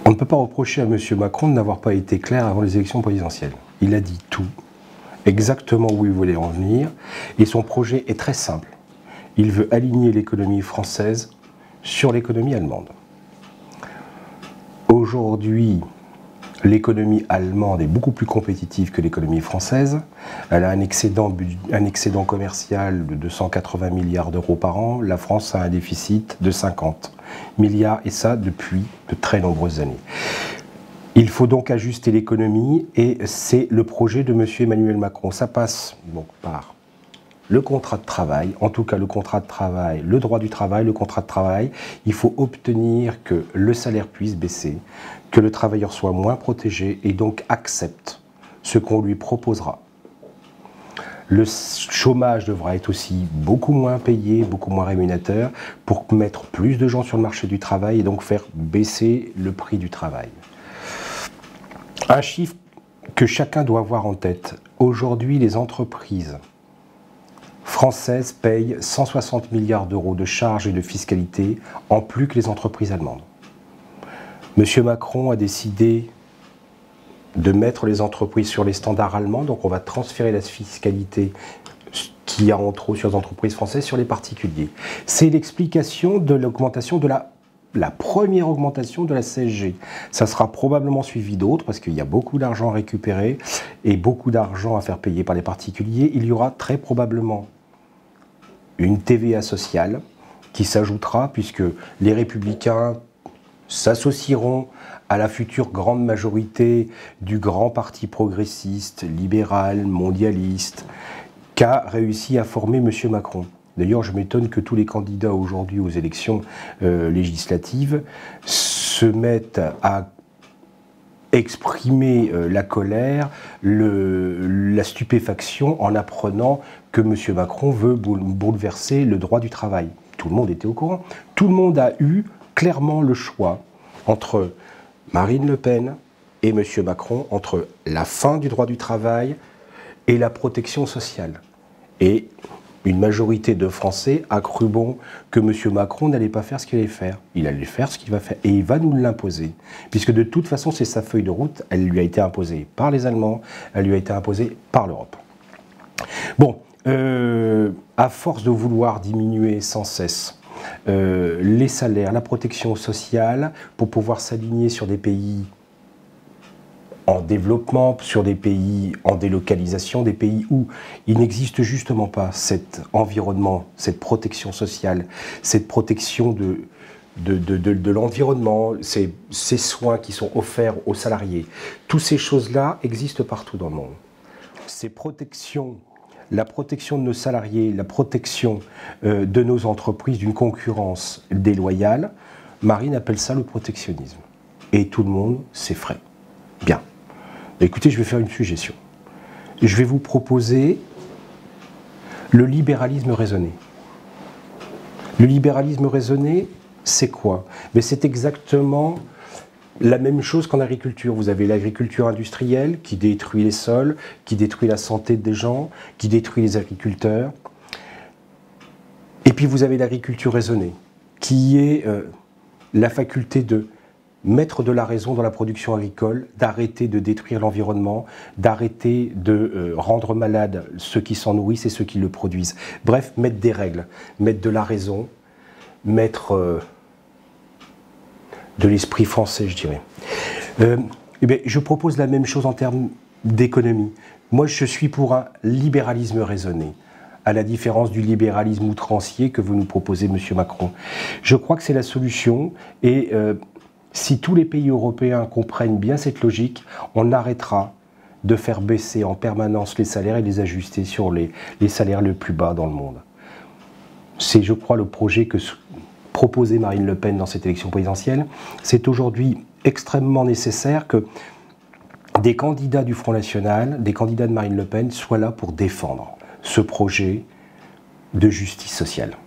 On ne peut pas reprocher à M. Macron de n'avoir pas été clair avant les élections présidentielles. Il a dit tout, exactement où il voulait en venir, et son projet est très simple. Il veut aligner l'économie française sur l'économie allemande. Aujourd'hui, l'économie allemande est beaucoup plus compétitive que l'économie française. Elle a un excédent commercial de 280 milliards d'euros par an. La France a un déficit de 50 milliards, et ça depuis de très nombreuses années. Il faut donc ajuster l'économie, et c'est le projet de M. Emmanuel Macron. Ça passe donc par le contrat de travail, en tout cas le contrat de travail, le droit du travail, le contrat de travail. Il faut obtenir que le salaire puisse baisser, que le travailleur soit moins protégé et donc accepte ce qu'on lui proposera. Le chômage devra être aussi beaucoup moins payé, beaucoup moins rémunérateur pour mettre plus de gens sur le marché du travail et donc faire baisser le prix du travail. Un chiffre que chacun doit avoir en tête. Aujourd'hui, les entreprises françaises payent 160 milliards d'euros de charges et de fiscalité en plus que les entreprises allemandes. M. Macron a décidé de mettre les entreprises sur les standards allemands, donc on va transférer la fiscalité qu'il y a en trop sur les entreprises françaises sur les particuliers. C'est l'explication de l'augmentation de la première augmentation de la CSG. Ça sera probablement suivi d'autres parce qu'il y a beaucoup d'argent à récupérer et beaucoup d'argent à faire payer par les particuliers. Il y aura très probablement une TVA sociale qui s'ajoutera puisque les Républicains s'associeront à la future grande majorité du grand parti progressiste, libéral, mondialiste, qu'a réussi à former M. Macron. D'ailleurs, je m'étonne que tous les candidats aujourd'hui aux élections législatives se mettent à exprimer la colère, la stupéfaction en apprenant que M. Macron veut bouleverser le droit du travail. Tout le monde était au courant. Tout le monde a eu clairement le choix entre Marine Le Pen et M. Macron, entre la fin du droit du travail et la protection sociale. Et une majorité de Français a cru bon que M. Macron n'allait pas faire ce qu'il allait faire. Il allait faire ce qu'il va faire et il va nous l'imposer. Puisque de toute façon, c'est sa feuille de route, elle lui a été imposée par les Allemands, elle lui a été imposée par l'Europe. Bon, à force de vouloir diminuer sans cesse les salaires, la protection sociale, pour pouvoir s'aligner sur des pays en développement, sur des pays en délocalisation, des pays où il n'existe justement pas cet environnement, cette protection sociale, cette protection de l'environnement, ces soins qui sont offerts aux salariés. Toutes ces choses-là existent partout dans le monde. Ces protections, la protection de nos salariés, la protection de nos entreprises d'une concurrence déloyale, Marine appelle ça le protectionnisme. Et tout le monde s'effraie. Bien. Écoutez, je vais faire une suggestion. Je vais vous proposer le libéralisme raisonné. Le libéralisme raisonné, c'est quoi? C'est exactement la même chose qu'en agriculture. Vous avez l'agriculture industrielle qui détruit les sols, qui détruit la santé des gens, qui détruit les agriculteurs. Et puis vous avez l'agriculture raisonnée, qui est la faculté de mettre de la raison dans la production agricole, d'arrêter de détruire l'environnement, d'arrêter de rendre malades ceux qui s'en nourrissent et ceux qui le produisent. Bref, mettre des règles, mettre de la raison, mettre de l'esprit français, je dirais. Je propose la même chose en termes d'économie. Moi, je suis pour un libéralisme raisonné, à la différence du libéralisme outrancier que veut nous proposer M. Macron. Je crois que c'est la solution et si tous les pays européens comprennent bien cette logique, on arrêtera de faire baisser en permanence les salaires et les ajuster sur les salaires les plus bas dans le monde. C'est, je crois, le projet que proposait Marine Le Pen dans cette élection présidentielle. C'est aujourd'hui extrêmement nécessaire que des candidats du Front National, des candidats de Marine Le Pen soient là pour défendre ce projet de justice sociale.